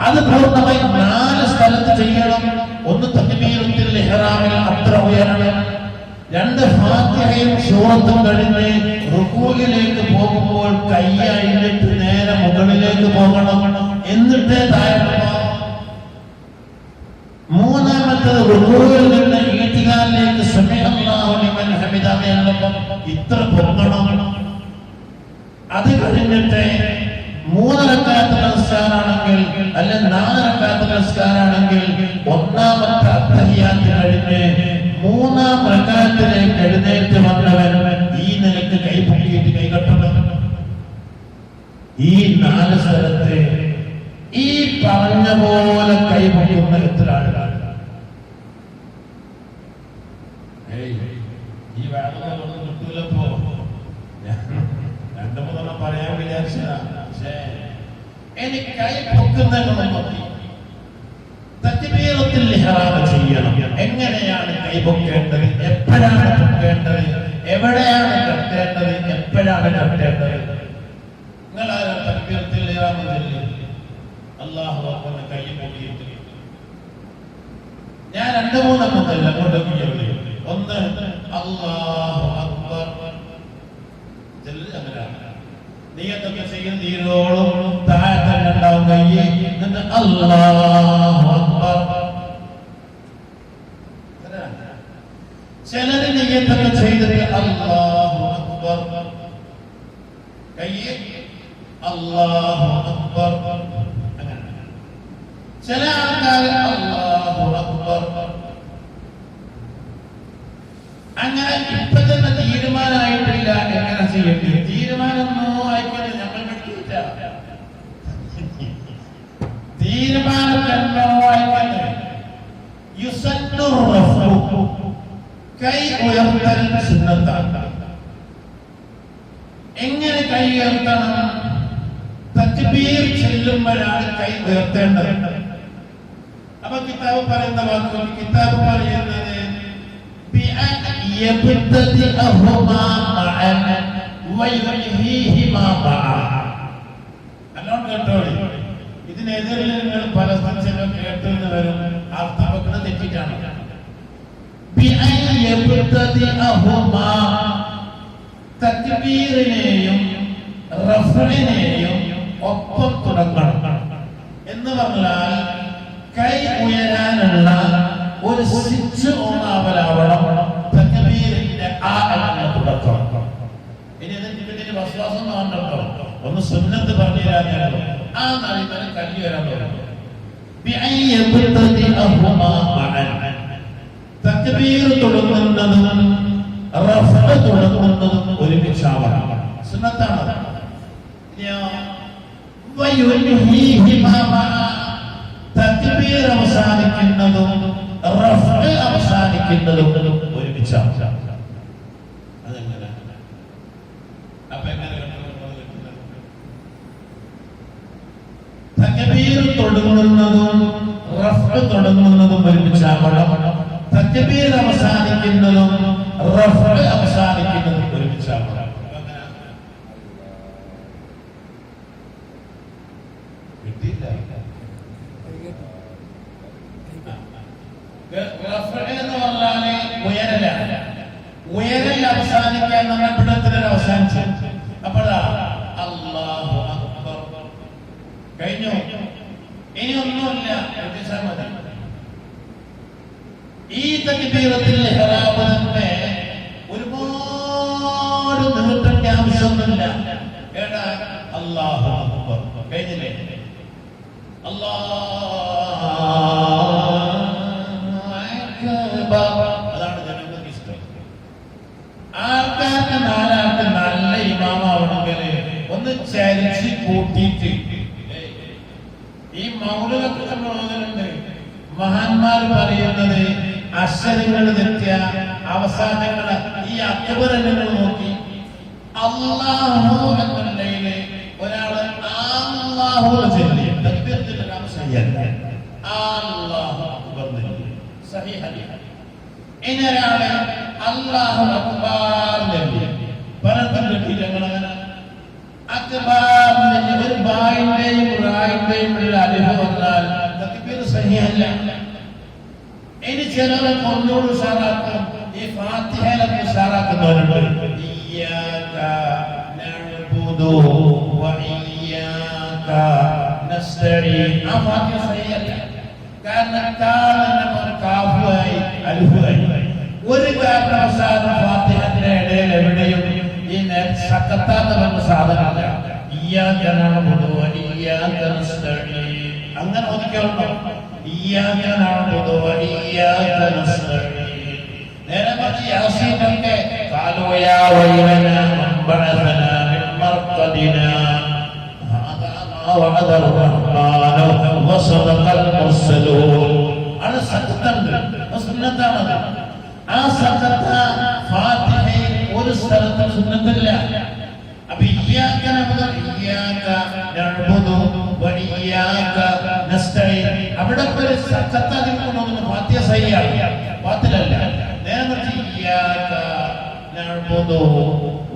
അത് പൂർണ്ണമായി 4 സ്ഥലത്ത് ചെയ്യണം. ഒന്ന് തക്ബീറത്തുൽ ഇഹ്റാമിൽ അത്ര ഉയരണം, 2 ഫാത്തിഹയും സൂറത്തും കഴിഞ്ഞ് റുകൂഇലേക്ക് പോകുമ്പോൾ കൈയായിട്ട് നേരെ മുകളിലേക്ക് പോകണം, എന്നിട്ടേ താഴെ. മൂന്നാമത്തത് റുകൂഇൽ നിന്ന് ഈതികാലിലേക്ക് സമിഅല്ലാഹു ലിമൻ ഹമിദ എന്നപ്പം ഇത്ര പൊങ്ങണം. അത് കഴിഞ്ഞിട്ട് 3 റക്അത്ത് നമസ്കാരമാണെങ്കിൽ അല്ല 4 റക്അത്ത് നമസ്കാരമാണെങ്കിൽ ഒന്നാമത്തെ അത്തഹിയ്യാത്ത് കഴിഞ്ഞ് 3-ാം റക്അത്തിലേക്ക് എഴുന്നേറ്റ് വന്നവൻ ഈ നിലക്ക് കൈ പൊക്കിയിട്ട് കൈ കെട്ടണം. ഈ 4 സ്ഥലത്ത് ഈ പറഞ്ഞ പോലെ കൈ പൊക്കുന്ന എത്ര ആളുകളാണ്? ഈ വേളൊന്നും കിട്ടൂലപ്പോ 2-3 പറയാൻ വിചാരിച്ചതാ. പക്ഷേ എനിക്ക് കൈ പൊക്കുന്നതിനൊന്നും മതി. തക്ബീറത്തുൽ ഇഹ്റാം ചെയ്യണം. എങ്ങനെയാണ് കൈ പൊക്കേണ്ടത്, എപ്പോഴാണ് പൊക്കേണ്ടത്, എവിടെയാണ് കെട്ടേണ്ടത്, എപ്പോഴാണ് കെട്ടേണ്ടത്? നിങ്ങൾ ആരും തക്ബീറത്തുൽ ഇഹ്റാം ചൊല്ലി അല്ലാഹു അക്ബർ കൈ പൊക്കിയിട്ട് ഞാൻ 2-3 മുതൽ അങ്ങോട്ട് ചൊല്ലി. ഒന്ന് അല്ലാഹു അക്ബർ നീയൊക്കെ ചെയ്യുന്ന തീരോളം താഴെ തന്നെ ഉണ്ടാവും കൈ. എന്നിട്ട് അല്ലാഹു അക്ബർ. ചിലര് നീയൊക്കെ ചെയ്തിട്ട് അല്ലാഹു അക്ബർ കൈ അല്ലാഹു അക്ബർ. ചില ആൾക്കാർ അല്ലാഹു അക്ബർ. അങ്ങനെ ഇപ്പൊ തന്നെ തീരുമാനമായിട്ടില്ല എങ്ങനെ ചെയ്യട്ടെ. തീരുമാനമൊന്നും ആയിക്കോട്ടെ, ഞങ്ങൾ കിട്ടിയില്ല. തീരുമാനമോ ആയിക്കോട്ടെ. കൈ ഉയർത്തൽ സുന്നത്താണ്. എങ്ങനെ കൈ ഉയർത്തണം? തക്ബീർ ചൊല്ലുമ്പോഴാണ് കൈ ഉയർത്തേണ്ടത്. അപ്പൊ കിതാബ് പറയുന്ന വാക്കുകൾ, കിതാബ് പറയുന്നത് ഇതിനെതിരെ നിങ്ങൾ പല സ്ഥലങ്ങളും കേട്ടെന്ന് വരും. അർത്ഥമൊക്കെ തെറ്റിട്ടാണ്. തക്ബീറിനെയും റഫ്ഇനെയും ഒപ്പം തുടങ്ങണം എന്ന് പറഞ്ഞാൽ കൈ ഉയരാനുള്ള ഒരു സ്വിച്ച് ഓൺ ആവലാവണം തക്ബീറിന്റെ ആ എന്ന തുടക്കം. ഇനി ഇതിന്റെ വിശ്വാസം കാണണ്ടോ? ഒന്ന് സുന്നത്ത് പറഞ്ഞു തരാൻ ആ നാളിൽ കല്ല് വരാൻ തുടങ്ങും. തക്ബീർ തുടങ്ങുന്നതും റഫ്അ് തുടങ്ങുന്നതും ഒരുമിച്ചാവണം. സുന്നത്താണ്. തക്ബീർ അവസാനിക്കുന്നതും റഫ്അ് അവസാനിക്കുന്നതും ഒരുമിച്ചാവണം. അതെങ്ങനെ? അപ്പൊ എങ്ങനെ തക്ബീർ തുടങ്ങുന്നതും റഫ്അ് തുടങ്ങുന്നതും ഒരുമിച്ചാവണം. തക്ബീർ അവസാനിക്കുന്നതും റഫ്അ് അവസാനിക്കുന്നതും ഒരുമിച്ചാവണം. എന്ന് പറഞ്ഞാല് ഉയരലാണ്. ഉയരൽ അവസാനിക്കാൻ നമ്മൾ പിടത്തിലൊരു അവസാനിച്ചു. അപ്പോഴാ അല്ലാഹു അക്ബർ കഴിഞ്ഞു. ഇനി ഒന്നുമില്ല. ഈ തക്ബീറത്തുൽ ഇഹ്റാമിനെ ഒരുപാട് നീട്ടേണ്ട ആവശ്യമൊന്നുമില്ല. കേട്ടാ അല്ലാഹു അക്ബർ കഴിഞ്ഞില്ലേ? അല്ലാഹു അതാണ് ജനങ്ങൾക്ക് ഇഷ്ടം. ആൾക്കാർക്ക് നാലാൾക്ക് നല്ല ഇമാമാവണമെങ്കിൽ ഒന്ന് ചരിച്ച് കൂട്ടിയിട്ട് ഈ മൗലിദൊക്കെ നമ്മൾ ഓതുന്നുണ്ട്. മഹാന്മാർ പറയുന്നത് അക്ഷരങ്ങൾ തെറ്റിയ അവസാനങ്ങൾ ഈ അക്ബറിനെ നോക്കി അല്ലാഹു എന്നതിലെ ഒരാള് അല്ലാഹു ചൊല്ലി അല്ലാഹു അക്ബർ സഹീഹ് ഹദീസ്. ഇനി ഒരാള് അല്ലാഹു അക്ബർ പറഞ്ഞിട്ട് അക്ബർ ഒരു ബായിന്റെയും റായിന്റെയും അലിഫ് വന്നാൽ കഴിയില്ല. ഇനി ചിലരെ കൊന്നോട് ഉഷാറാക്കും, ഈ ഫാത്തിഹയിലൊക്കെ ഉഷാറാക്കുന്നവരുണ്ട്. ഇയ്യാക നഅ്ബുദു വ ഇയ്യാക നസ്തഈൻ. ആ ഫാത്തിഹ സഹിയല്ല. കാരണം കാഫുമായി അൽഫുമായി ഒരു കാരണവശാലും ഫാത്തിഹയുടെ ഇടയിൽ എവിടെയും ഈ സക്കത്താന്ന് പറഞ്ഞ സാധനമല്ല. ഇയ്യാക നഅ്ബുദു വ ഇയ്യാക നസ്തഈൻ അങ്ങനെ ഒതുക്കണം. ഇയ്യാക നഅ്ബുദു വ ഇയ്യാക നസ്തഈൻ. നേരെ മറിച്ച് യാസീനൊക്കെ ഖാലൂ യാ വൈലനാ മൻ ബഅസനാ മിൻ മർഖദിനാ ഹാദാ മാ വഅദ റഹ്മാനു വസദഖൽ മുർസലൂൻ. അത് സക്കത്തുണ്ട്, സുന്നത്താണ്. ആ സക്കത്ത ഫാത്തിഹയിൽ ഒരു സ്ഥലത്തും സുന്നത്തില്ല. അപ്പൊ ഇയ്യാക നഅ്ബുദു വ ഇയ്യാക നസ്തഈൻ അവിടെ ഒരു സക്കത്ത് അതിൽക്കൊണ്ടൊന്നും ഫാത്തിഹ സഹിയാണ്, ബാത്തിലല്ല. നേരെ മറിച്ച് ഇയ്യാക നഅ്ബുദു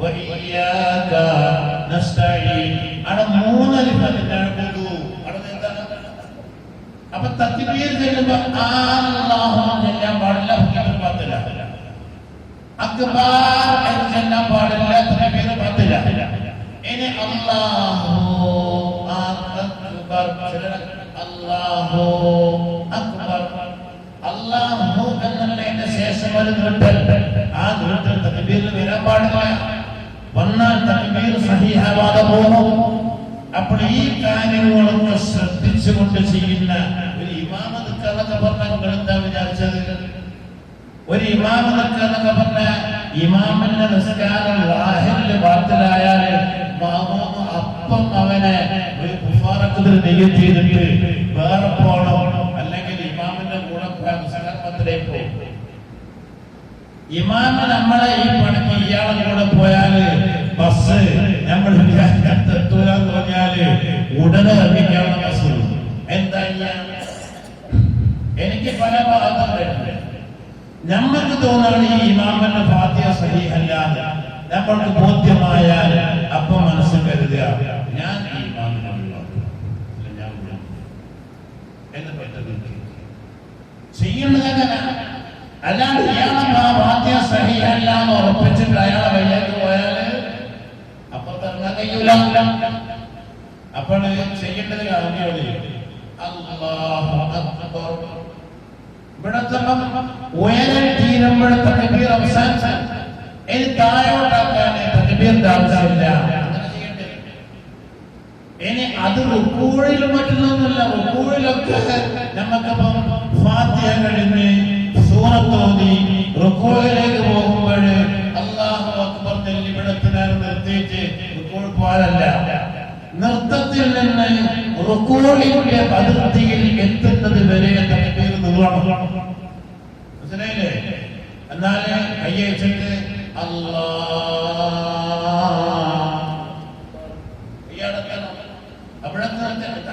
വ ഇയ്യാക നസ്തഈൻ അവിടെ മൂന്ന് അലിഫ് നഅ്ബുദു അവിടെ എന്താണ്? അപ്പൊ തക്ബീർ ചെല്ലുമ്പോ അല്ലാഹു എല്ലാം പാടില്ല, ബാത്തില. അക്ബർ എല്ലാം പാടില്ല, തക്ബീർ ബാത്തില. ഇനി അല്ലാഹു അക്ബർ, അല്ലാഹു അക്ബർ, അല്ലാഹു എന്നതിന്റെ ശേഷം ഒരു നീട്ടൽ, ആ നീട്ടൽ തക്ബീറിൽ വരാൻ പാടില്ല. വന്നാൽ തക്ബീർ സഹീഹാവാതെ പോകും. അപ്പോൾ ഈ കാര്യങ്ങളൊക്കെ ശ്രദ്ധിച്ചുകൊണ്ട് ചെയ്യുന്ന ഒരു ഇമാമ നിൽക്കാന്നൊക്കെ പറഞ്ഞാൽ നിങ്ങൾ എന്താ വിചാരിച്ചത്? ഒരു ഇമാമ നിൽക്കാന്നൊക്കെ പറഞ്ഞ ഇമാമിന്റെ നിസ്കാരം ലാഹിറില് ബാത്തിലായാൽ മാമൂമ അപ്പം അവനെ ഒരു കുഫാറക്കത്തിൽ നെയ്യം ചെയ്തിട്ട് വേറെ പോണോ, അല്ലെങ്കിൽ ഇമാമിന്റെ കൂടെ പോയ നിസ്കാരത്തിലേക്ക് പോകും. ഇമാമ നമ്മളെ ഈ പണിക്ക് ഇയാളെ കൂടെ പോയാല് ബസ് നമ്മൾ എത്തൂലെന്ന് പറഞ്ഞാല് ഉടനെ ഇറങ്ങിക്കാവുന്ന ബസ്. എന്താ എനിക്ക് പല ഭാഗത്തുണ്ട്. നമ്മൾക്ക് തോന്നുന്നത് ഈ ഇമാമിന്റെ ഫാത്തിഹ സഹീഹല്ലാതെ നമ്മൾക്ക് ബോധ്യമായാൽ അപ്പൊ മനസ്സ് കരുതുക, ഞാൻ ഈ ഇമാമിനുള്ള ഞാൻ എന്ന് പറ്റത് ചെയ്യുന്നത് എങ്ങനെയാണ്? അല്ലാണ്ട് ഇയാളെ ഫാത്തിഹ സഹീഹല്ല എന്ന് ഉറപ്പിച്ചിട്ട് അയാളെ വയ്യാക്ക് പോയാല് അപ്പൊ തറങ്ങാൻ കഴിയൂല. അപ്പോൾ ചെയ്യേണ്ടത് അറിഞ്ഞോളി, അല്ലാഹു അക്ബർ. ഇവിടത്തെ ഉയരം തീരുമ്പോഴത്തെ തക്ബീർ അവസാനിച്ചാൽ ഇനി താഴോട്ടാക്കാൻ തക്ബീറിന്റെ ആവശ്യമില്ല. ഇനി അത് റുക്കൂഴിലും മറ്റൊന്നുമല്ല. റുക്കൂഴിലൊക്കെ നമുക്കിപ്പം ഫാത്തിഹ കഴിഞ്ഞ് സൂറത്തോതി റുക്കൂഴിലേക്ക് പോകുമ്പോൾ അല്ലാഹു അക്ബർ ചൊല്ലി ഇവിടത്തിനാണ് നിർത്തിയിട്ട് റുക്കൂൾ പോകാനല്ല. നൃത്തത്തിൽ നിന്ന് റുക്കൂഴിന്റെ അതിർത്തിയിൽ എത്തുന്നത് വരെ തക്ബീർ നിർവഹിക്കണം. മനസ്സിലായില്ലേ? എന്നാല് കയ്യച്ചിട്ട് അവിടെ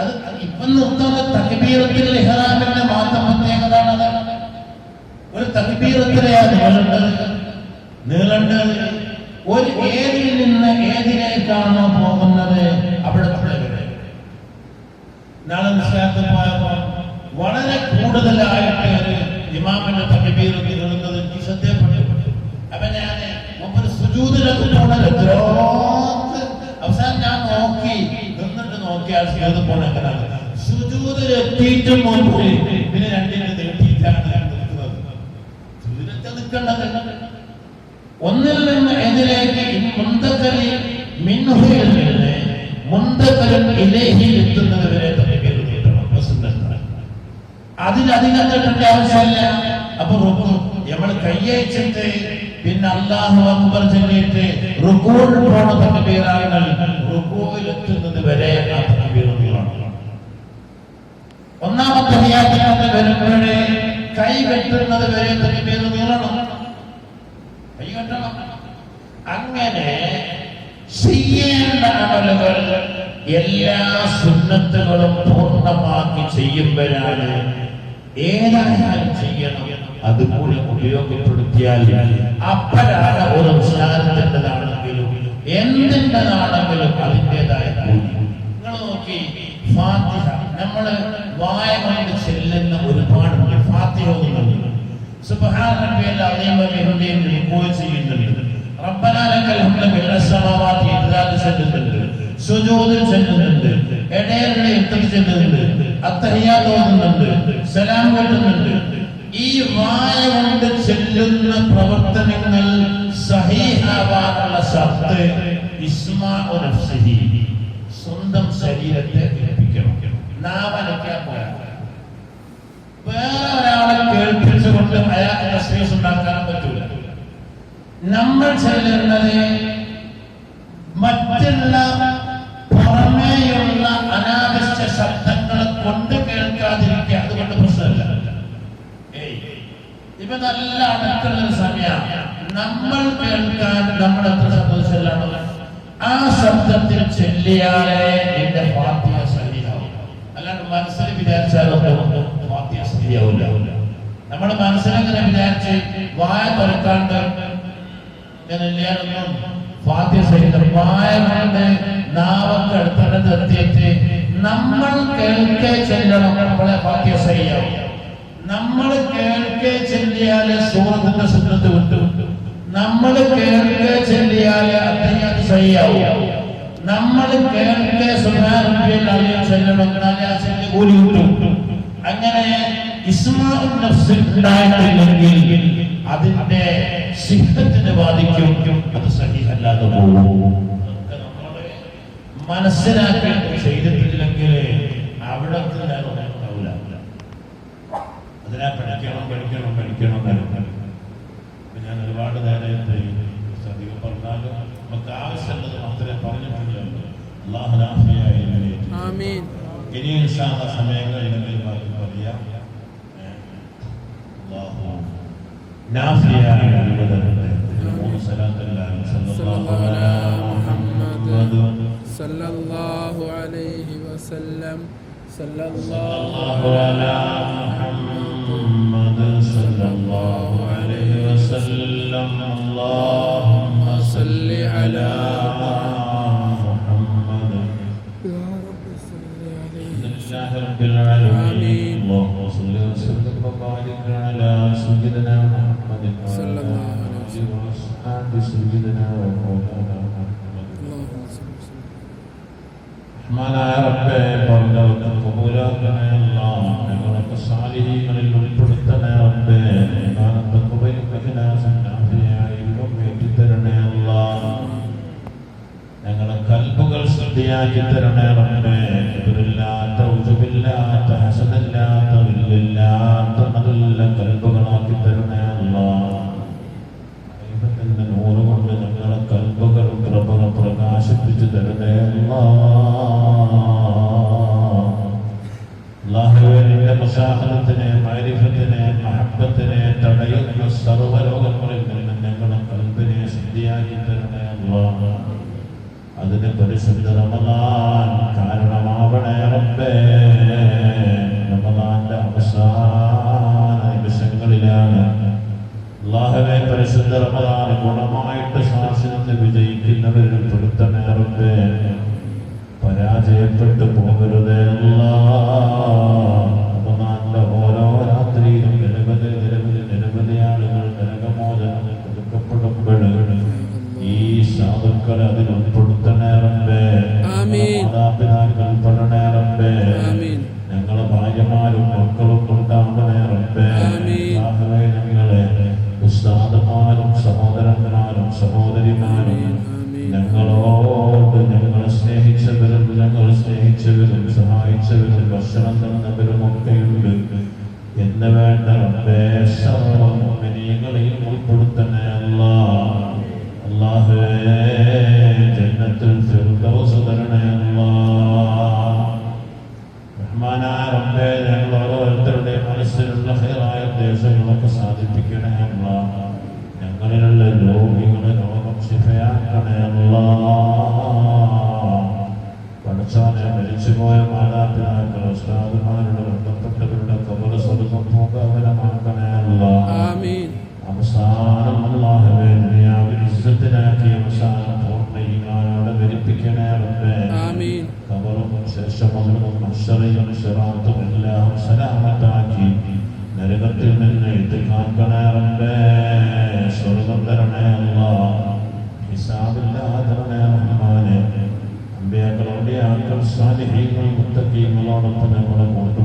അത് ഇപ്പം നിർത്തുന്ന തക്ബീറത്തിൽ ഇഹ്റാമിന്റെ മാത്രം പ്രത്യേകത. ഒരു തക്ബീറത്തിലെയാണ് നീളേണ്ടത്. ഒരു ഏതിൽ നിന്ന് ഏതിലേക്കാണോ പോകുന്നത് അവിടെ നാളെ നിസ്കാരത്തിൽ പോയപ്പോ വളരെ കൂടുതലായിട്ട് ഇമാമിന്റെ തക്ബീർ നീളുന്നത് എനിക്ക് ശ്രദ്ധയപ്പെട്ടു. അപ്പൊ ഞാൻ മുമ്പ് സുജൂദിലൊക്കെ പോണല്ലോ, അവസാനം ഞാൻ നോക്കി നിന്നിട്ട് നോക്കിയാൽ സുജൂദ് പോണെങ്കിലാണ് സുജൂദിൽ എത്തിയിട്ടും മുമ്പ് പിന്നെ രണ്ടിനെ നീട്ടിയിട്ടാണ് നിർത്തുന്നത്. സുജൂദിലൊക്കെ നിൽക്കേണ്ടത് ഒന്നിൽ നിന്ന് എതിലേക്ക് മുന്തക്കലി മിൻഹുയിൽ നിന്ന് മുന്തക്കലും ഇലൈഹി എത്തുന്നത് വരെ തക്ബീർ നീട്ടണം. അതിലധികം നീട്ടേണ്ട ആവശ്യമില്ല. അപ്പൊ നമ്മൾ കയ്യച്ചിട്ട് പിന്നെ അല്ലാഹു അക്ബർ ചൊല്ലിയിട്ട് റുകൂൽ പോണ തക്ബീറാണ്. റുകൂൽ എത്തുന്നത് വരെ ആ തക്ബീർ നീട്ടണം. ഒന്നാമത്തെ തഹിയ്യാത്തിനകത്ത് വരുമ്പോഴേ കൈ കെട്ടുന്നത് വരെ തക്ബീർ നീട്ടണം. കൈ കെട്ടണം. അങ്ങനെ ചെയ്യേണ്ട അമലുകൾ എല്ലാ സുന്നത്തുകളും പൂർണ്ണമാക്കി ചെയ്യുമ്പോഴാണ് ഏതായാലും ചെയ്യണം. അതുകൂടി ഉപയോഗപ്പെടുത്തിയാൽ അപ്പോഴാണ് ഒരു നിസ്കാരത്തിൻ്റെതാണെങ്കിലും എന്തിൻ്റെതാണെങ്കിലും അതിൻ്റെതായ കൂലി. നിങ്ങൾ നോക്കി, ഫാത്തിഹ നമ്മള് വായ കൊണ്ട് ചെല്ലുന്ന ഒരു ഫാത്തിഹ ഓതുന്നുണ്ട്, സുബ്ഹാന റബ്ബിയൽ അസീം വബിഹംദിഹി റുകൂഅ് ചെയ്യുന്നുണ്ട്, റബ്ബനാ ലക്കൽ ഹംദു മിനസ് സമാവാതി ഇദ്ദാദ് ചെല്ലുന്നുണ്ട്, സുജൂദിൽ ചെല്ലുന്നുണ്ട്, ഇടയിലുള്ള ഇർത്തിദ് ചെല്ലുന്നുണ്ട്, അത്തഹിയാത്ത് ഓതുന്നുണ്ട്, സലാം ഓതുന്നുണ്ട്. ഈ വായ കൊണ്ട് ചെല്ലുന്ന പ്രവർത്തനങ്ങൾ സഹീഹാവാനുള്ള ഷർത്ത് ഇസ്മാഉ നഫ്സിഹി, സ്വന്തം ശരീരത്തെ ഏൽപ്പിക്കണം. നാമനക്കാൻ പോരാ, വേറെ ഒരാളെ കേൾപ്പിച്ചുകൊണ്ട് അയാൾക്ക് തസ്ബീഹ് ഉണ്ടാക്കാൻ പറ്റൂല. നമ്മൾ ചെല്ലുന്നത് മറ്റുള്ള പുറമേയുള്ള അനാവശ്യ ശബ്ദങ്ങളെ കൊണ്ട് കേൾക്കാതിരിക്കുക, അതുകൊണ്ട് പ്രശ്നമില്ല. ഇപ്പൊ നല്ല അടക്കുള്ള സമയമാണ്, നമ്മൾ കേൾക്കാൻ നമ്മൾ എത്ര സന്തോഷമില്ലാണോ ആ ശബ്ദത്തിൽ ചെല്ലിയാലേ എന്റെ ഫാത്തിഹ ശരിയാവും. അല്ലാണ്ട് മനസ്സിൽ വിചാരിച്ചാലൊന്നും ഫാത്തിഹ ശരിയാവില്ല. നമ്മുടെ മനസ്സിലെങ്ങനെ വിചാരിച്ച് വായ തുറക്കാണ്ട് ഇങ്ങനെയൊന്നും ഫാത്തിഹ ശരിയാവും. വായ കൊണ്ട് നാവൊക്കെ അടുത്തടുത്ത് എത്തിയിട്ട് നമ്മൾ കേൾക്കേ ചെല്ലണം, നമ്മളെ ഫാത്തിഹ ശരിയാവും. നമ്മൾ കേൾക്കേ ചെല്ലിയാല് സൂറത്തിന്റെ സുന്നത്ത് വിട്ടു, നമ്മൾ കേൾക്കേ ചെല്ലിയാല് അത്തഹിയാത്ത് ശരിയാവും, നമ്മൾ കേൾക്കേ സുബ്ഹാന റബ്ബിയൽ അലീം ചെല്ലണം, കൂലി കിട്ടും. അങ്ങനെ ഇസ്മാഉൻ നഫ്സ് ഉണ്ടായിട്ടില്ലെങ്കിൽ അതിന്റെ സിഹത്തിനെ ബാധിക്കും, അത് സഹീഹല്ലാതെ പോകും. മനസ്സിലാക്കി ചെയ്തിട്ടില്ലെങ്കിൽ അവിടെ ഉണ്ടാവില്ല. അതിനാ പഠിക്കണം. ഞാൻ ഒരുപാട് നേരത്തെ അധികം പറഞ്ഞാലും നമുക്ക് ആവശ്യമുള്ളത് മാത്രമേ പറഞ്ഞിട്ടുള്ളൂ. അല്ലാഹു ആഫിയായി ആമീൻ. ഇനി ഇൻഷാ അല്ലാഹ് സമയങ്ങളിൽ ബാക്കി പറയാം. അല്ലാഹു നാഫിയായി അനുഗ്രഹിക്കട്ടെ. സല്ലല്ലാഹു അലൈഹി വസല്ലം. സല്ലല്ലാഹു അലാ മുഹമ്മദ് സല്ലല്ലാഹു അലൈഹി വസല്ലം. അല്ലാഹുമ്മ സല്ലി അലാ മുഹമ്മദ് യാ റബ്ബി സല്ലി അലൈഹി റബ്ബിൽ ആലമീൻ. അല്ലാഹുമ്മ സല്ലി വസല്ലം വബാരിക് അലാ സയ്യിദിനാ മുഹമ്മദ് സല്ലല്ലാഹു അലൈഹി വസല്ലം സയ്യിദിനാ വ മൗലാനാ റഹ്മാനായ റബ്ബേ, പറഞ്ഞവർക്ക് കബൂലാക്കണേ അല്ലാഹ്. ഞങ്ങളൊക്കെ സാലിഹീങ്ങളിൽ ഉൾപ്പെടുത്തണേ റബ്ബേ. ഇമാനത്തെ ഖുബൈൽ ഇഖ്ലാസ് നാഫിയായി ഏറ്റിത്തരണേ അല്ലാഹ്. ഞങ്ങളെ കൽബുകൾ ശുദ്ധിയാക്കി തരണേ റബ്ബേ. കിബ്റില്ലാത്ത, ഉജുബില്ലാത്ത, ഹസദില്ലാത്ത, ഗില്ലില്ലാത്ത നല്ല കൽബുകളാക്കി തരണേ അല്ലാഹ്. ദൈവത്തിന്റെ നൂറ് കൊണ്ട് ഞങ്ങളെ കൽബുകൾ പ്രകാശിപ്പിച്ചു തരണേ അല്ലാഹുവിന്റെ മുസാഹറത്തിനെ, മഅരിഫത്തിനെ, മഹബ്ബത്തിനെ തടയുന്ന സർവ്വരോഗങ്ങളിൽ നിന്ന് ഞങ്ങളെ കൽബിനെ ശുദ്ധിയാക്കി തരണേ അല്ലാഹ്. അതിന് പരിശുദ്ധ റമളാൻ കാരണമാവണേ റബ്ബേ. റമളാന്റെ അവസാന നിമിഷങ്ങളിലാണ് അല്ലാഹുവേ പരിശുദ്ധ റമളാൻ ഗുണമായിട്ട് ശ്വാസനത്തെ വിജയിക്കുന്നവരിൽ പെടുത്തണേ റബ്ബേ. പരാജയപ്പെട്ടു പോകരുതേ അല്ലാഹ്. റമളാന്റെ ഓരോ രാത്രിയിലും നിരവധി ആളുകൾ നരകമോചനം കൊടുക്കപ്പെടുമ്പോൾ ഈ സാധുക്കൾ അതിൽ ഉൾപ്പെടുത്തണേ റബ്ബേ. മാതാപിതാക്കൾ പെടണേ റബ്ബേ. ഞങ്ങളെ ഭാര്യമാരും മക്കളും ഉണ്ടാവണേ റബ്ബേ. ഞങ്ങളെ ഉസ്താദുമാരും സഹോദരന്മാരും സഹോദരിമാരും ഞങ്ങളോട് ഞങ്ങളെ സ്നേഹിച്ചവരും ഞങ്ങൾ സ്നേഹിച്ചവരും സഹായിച്ചവരും ഭക്ഷണം തന്നവരും ഒക്കെയുണ്ട് എന്ന് വേണ്ട റബ്ബേ. സർവ്വ മുഅ്മിനീങ്ങളെയും ഉൾപ്പെടുത്തണേ അല്ലാഹ്. അല്ലാഹുവേ ജന്നത്തുൽ ഫിർദൗസ് തരണേ അല്ലാഹ്. റഹ്മാനായ റബ്ബേ, ഞങ്ങൾ ഓരോരുത്തരുടെ മനസ്സിലുള്ള ഖൈറായ ഉദ്ദേശങ്ങളൊക്കെ സാധിപ്പിക്കണേ അല്ലാഹ്. ഞങ്ങളിലുള്ള രോഗികളെ രോഗം ശിഫയാക്കണേ അല്ലാഹ്. പഠിച്ചവനെ മരിച്ചുപോയ മാതാപിതാക്കൾ ഉസ്താദുമാരുടെ ബന്ധപ്പെട്ടവരുടെ ഖബർ സ്വർഗ്ഗ പൂങ്കാവനമാക്കണേ അല്ലാഹ്. അവസാനം അല്ലാഹുവേ ദുനിയാവിൽ ഇസ്സത്തിനാക്കി അവസാനം പൂർണ്ണ ഈമാനോടെ വരിപ്പിക്കണേ റബ്ബേ. ഖബറും ശേഷമുള്ള മഹ്ശറയും സിറാത്തും എല്ലാം സലാമത്താക്കി നരകത്തിൽ നിന്ന് ഇത്തിക്കാക്കണേ റബ്ബേ, സ്വർഗ്ഗം തരണേ അല്ലാഹ്, ഹിസാബില്ലാതരണേ റഹ്മാനെ. അമ്പിയാക്കൾ, ഔലിയാക്കൾ, സാലിഹീങ്ങൾ, മുത്തഖീങ്ങളോടൊപ്പം നമ്മളെ കൊണ്ടു